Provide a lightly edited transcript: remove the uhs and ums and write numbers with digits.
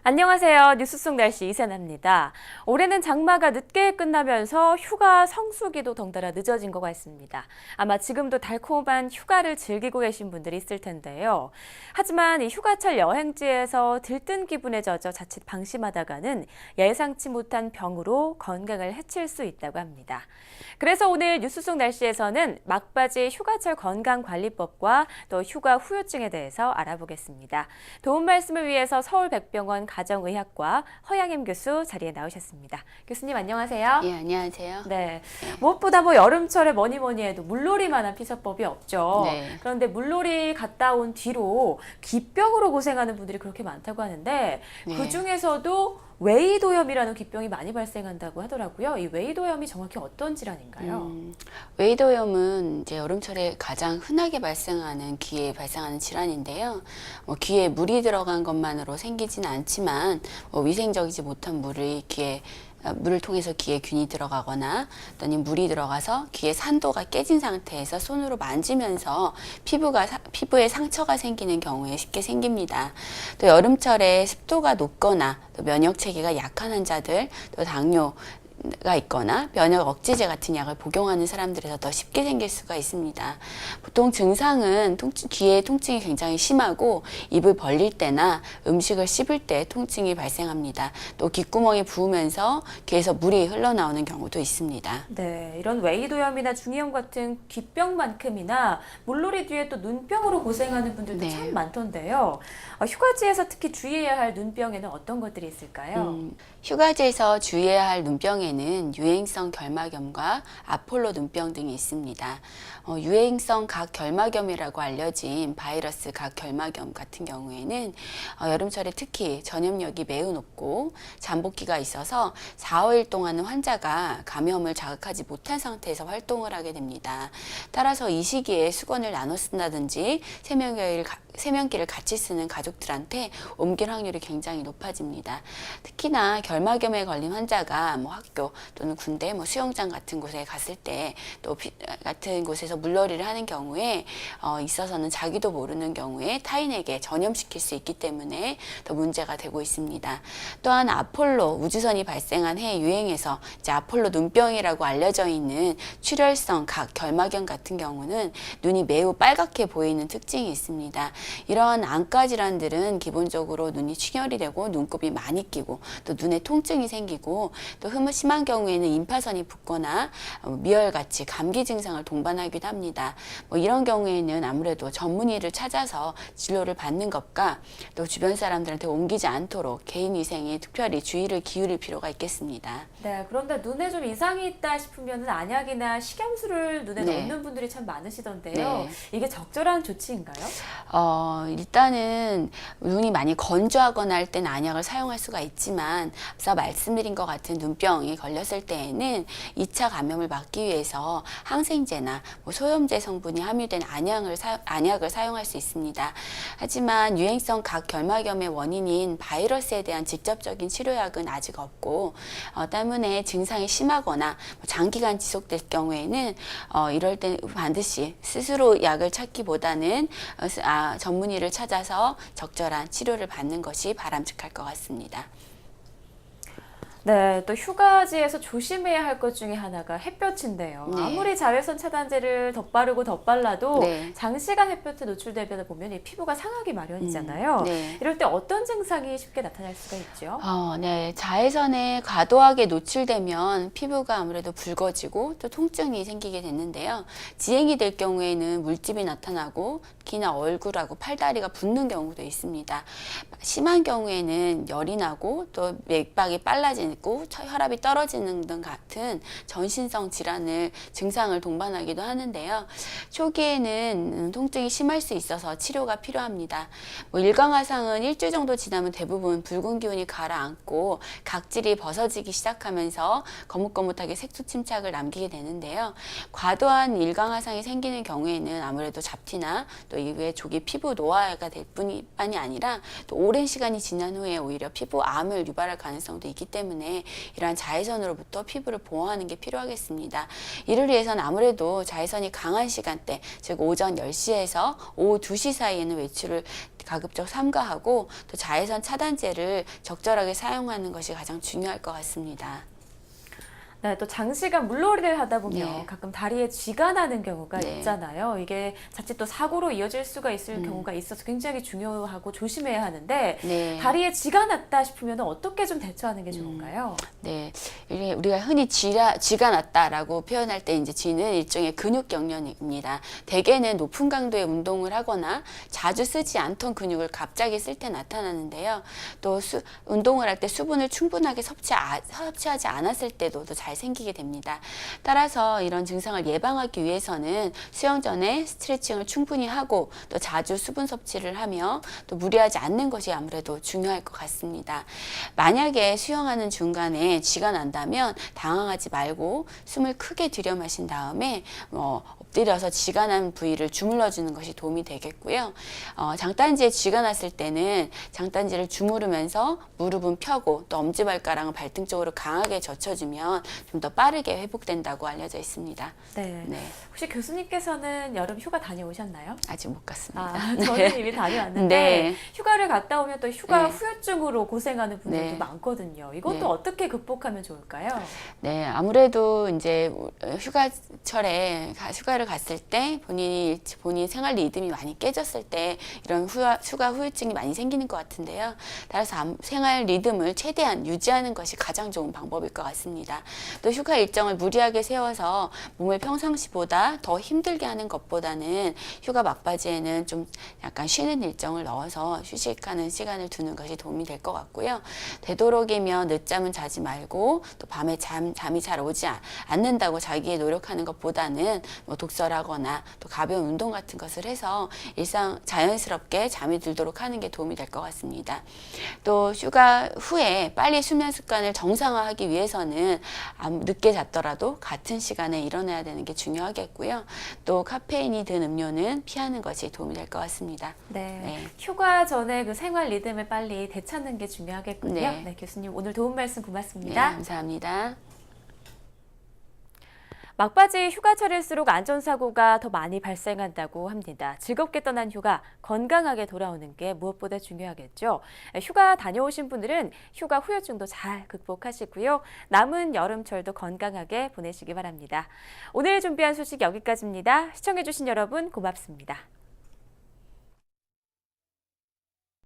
안녕하세요. 뉴스 속 날씨 이세나입니다. 올해는 장마가 늦게 끝나면서 휴가 성수기도 덩달아 늦어진 것 같습니다. 아마 지금도 달콤한 휴가를 즐기고 계신 분들이 있을 텐데요. 하지만 이 휴가철 여행지에서 들뜬 기분에 젖어 자칫 방심하다가는 예상치 못한 병으로 건강을 해칠 수 있다고 합니다. 그래서 오늘 뉴스 속 날씨에서는 막바지 휴가철 건강관리법과 또 휴가 후유증에 대해서 알아보겠습니다. 도움 말씀을 위해서 서울백병원 가정의학과 허양임 교수 자리에 나오셨습니다. 교수님 안녕하세요. 예, 안녕하세요. 네, 무엇보다 여름철에 뭐니 해도 물놀이만한 피서법이 없죠. 네. 그런데 물놀이 갔다 온 뒤로 기병으로 고생하는 분들이 그렇게 많다고 하는데 네. 그중에서도 웨이도염이라는 기병이 많이 발생한다고 하더라고요. 이 웨이도염이 정확히 어떤 질환인가요? 웨이도염은 이제 여름철에 가장 흔하게 발생하는 귀에 발생하는 질환인데요. 귀에 물이 들어간 것만으로 생기지는 않지만 위생적이지 못한 물을 통해서 귀에 균이 들어가거나 또는 물이 들어가서 귀의 산도가 깨진 상태에서 손으로 만지면서 피부에 상처가 생기는 경우에 쉽게 생깁니다. 또 여름철에 습도가 높거나 또 면역 체계가 약한 환자들, 또 당뇨가 있거나 면역 억제제 같은 약을 복용하는 사람들에서 더 쉽게 생길 수가 있습니다. 보통 증상은 귀의 통증이 굉장히 심하고 입을 벌릴 때나 음식을 씹을 때 통증이 발생합니다. 또 귓구멍이 부으면서 귀에서 물이 흘러나오는 경우도 있습니다. 네, 이런 웨이도염이나 중이염 같은 귀병만큼이나 물놀이 뒤에 또 눈병으로 고생하는 분들도 네. 참 많던데요. 휴가지에서 특히 주의해야 할 눈병에는 어떤 것들이 있을까요? 휴가지에서 주의해야 할 눈병에는 유행성 결막염과 아폴로 눈병 등이 있습니다. 유행성 각결막염이라고 알려진 바이러스 각결막염 같은 경우에는 여름철에 특히 전염력이 매우 높고 잠복기가 있어서 4, 5일 동안은 환자가 감염을 자극하지 못한 상태에서 활동을 하게 됩니다. 따라서 이 시기에 수건을 나눠 쓴다든지 세면기를 같이 쓰는 가족들한테 옮길 확률이 굉장히 높아집니다. 특히나 결막염에 걸린 환자가 학교 또는 군대, 수영장 같은 곳에 갔을 때 또 같은 곳에서 물놀이를 하는 경우에 있어서는 자기도 모르는 경우에 타인에게 전염시킬 수 있기 때문에 더 문제가 되고 있습니다. 또한 아폴로 우주선이 발생한 해 유행에서 이제 아폴로 눈병이라고 알려져 있는 출혈성 각 결막염 같은 경우는 눈이 매우 빨갛게 보이는 특징이 있습니다. 이러한 안과 질환들은 기본적으로 눈이 충혈이 되고 눈곱이 많이 끼고 또 눈에 통증이 생기고 또 심한 경우에는 임파선이 붓거나 미열같이 감기 증상을 동반하기도 합니다. 이런 경우에는 아무래도 전문의를 찾아서 진료를 받는 것과 또 주변 사람들한테 옮기지 않도록 개인위생에 특별히 주의를 기울일 필요가 있겠습니다. 네, 그런데 눈에 좀 이상이 있다 싶으면 안약이나 식염수를 눈에 네. 넣는 분들이 참 많으시던데요. 네. 이게 적절한 조치인가요? 일단은 눈이 많이 건조하거나 할 때는 안약을 사용할 수가 있지만 앞서 말씀드린 것 같은 눈병이 걸렸을 때에는 2차 감염을 막기 위해서 항생제나 소염제 성분이 함유된 안약을 사용할 수 있습니다. 하지만 유행성 각결막염의 원인인 바이러스에 대한 직접적인 치료약은 아직 없고 때문에 증상이 심하거나 장기간 지속될 경우에는 이럴 때 반드시 스스로 약을 찾기보다는 전문의를 찾아서 적절한 치료를 받는 것이 바람직할 것 같습니다. 네, 또 휴가지에서 조심해야 할 것 중에 하나가 햇볕인데요. 네. 아무리 자외선 차단제를 덧바르고 덧발라도 네. 장시간 햇볕에 노출되다 보면 이 피부가 상하기 마련이잖아요. 네. 이럴 때 어떤 증상이 쉽게 나타날 수가 있죠? 네. 자외선에 과도하게 노출되면 피부가 아무래도 붉어지고 또 통증이 생기게 됐는데요. 지행이 될 경우에는 물집이 나타나고 특히나 얼굴하고 팔다리가 붓는 경우도 있습니다. 심한 경우에는 열이 나고 또 맥박이 빨라지고 혈압이 떨어지는 등 같은 전신성 증상을 동반하기도 하는데요. 초기에는 통증이 심할 수 있어서 치료가 필요합니다. 일광화상은 일주일 정도 지나면 대부분 붉은 기운이 가라앉고 각질이 벗어지기 시작하면서 거뭇거뭇하게 색소 침착을 남기게 되는데요. 과도한 일광화상이 생기는 경우에는 아무래도 잡티나 또 이후에 조기 피부 노화가 될 뿐만이 아니라 또 오랜 시간이 지난 후에 오히려 피부암을 유발할 가능성도 있기 때문에 때문에 이러한 자외선으로부터 피부를 보호하는 게 필요하겠습니다. 이를 위해서는 아무래도 자외선이 강한 시간대, 즉 오전 10시에서 오후 2시 사이에는 외출을 가급적 삼가하고 또 자외선 차단제를 적절하게 사용하는 것이 가장 중요할 것 같습니다. 네, 또 장시간 물놀이를 하다 보면 네. 가끔 다리에 쥐가 나는 경우가 네. 있잖아요. 이게 자칫 또 사고로 이어질 수가 있을 경우가 있어서 굉장히 중요하고 조심해야 하는데 네. 다리에 쥐가 났다 싶으면 어떻게 좀 대처하는 게 좋을까요? 네, 이게 우리가 흔히 쥐가 났다라고 표현할 때 이제 쥐는 일종의 근육 경련입니다. 대개는 높은 강도의 운동을 하거나 자주 쓰지 않던 근육을 갑자기 쓸 때 나타나는데요. 또 운동을 할 때 수분을 충분하게 섭취하지 않았을 때도 잘 생기게 됩니다. 따라서 이런 증상을 예방하기 위해서는 수영 전에 스트레칭을 충분히 하고 또 자주 수분 섭취를 하며 또 무리하지 않는 것이 아무래도 중요할 것 같습니다. 만약에 수영하는 중간에 쥐가 난다면 당황하지 말고 숨을 크게 들여 마신 다음에 엎드려서 쥐가 난 부위를 주물러 주는 것이 도움이 되겠고요. 장단지에 쥐가 났을 때는 장단지를 주무르면서 무릎은 펴고 또 엄지발가락을 발등 쪽으로 강하게 젖혀주면 좀 더 빠르게 회복된다고 알려져 있습니다. 네. 네. 혹시 교수님께서는 여름 휴가 다녀오셨나요? 아직 못 갔습니다. 아, 저는 이미 다녀왔는데 네. 휴가를 갔다 오면 또 휴가 네. 후유증으로 고생하는 분들도 네. 많거든요. 이것도 네. 어떻게 극복하면 좋을까요? 네, 아무래도 이제 휴가철에 휴가를 갔을 때 본인 생활 리듬이 많이 깨졌을 때 이런 휴가 후유증이 많이 생기는 것 같은데요. 따라서 생활 리듬을 최대한 유지하는 것이 가장 좋은 방법일 것 같습니다. 또 휴가 일정을 무리하게 세워서 몸을 평상시보다 더 힘들게 하는 것보다는 휴가 막바지에는 좀 약간 쉬는 일정을 넣어서 휴식하는 시간을 두는 것이 도움이 될 것 같고요. 되도록이면 늦잠은 자지 말고 또 밤에 잠이 잘 오지 않는다고 자기의 노력하는 것보다는 뭐 독서라거나 또 가벼운 운동 같은 것을 해서 일상 자연스럽게 잠이 들도록 하는 게 도움이 될 것 같습니다. 또 휴가 후에 빨리 수면 습관을 정상화하기 위해서는 늦게 잤더라도 같은 시간에 일어나야 되는 게 중요하겠고요. 또 카페인이 든 음료는 피하는 것이 도움이 될 것 같습니다. 네. 네. 휴가 전에 그 생활 리듬을 빨리 되찾는 게 중요하겠군요. 네. 네, 교수님 오늘 도움 말씀 네, 고맙습니다. 감사합니다. 막바지 휴가철일수록 안전사고가 더 많이 발생한다고 합니다. 즐겁게 떠난 휴가, 건강하게 돌아오는 게 무엇보다 중요하겠죠. 휴가 다녀오신 분들은 휴가 후유증도 잘 극복하시고요. 남은 여름철도 건강하게 보내시기 바랍니다. 오늘 준비한 소식 여기까지입니다. 시청해주신 여러분 고맙습니다.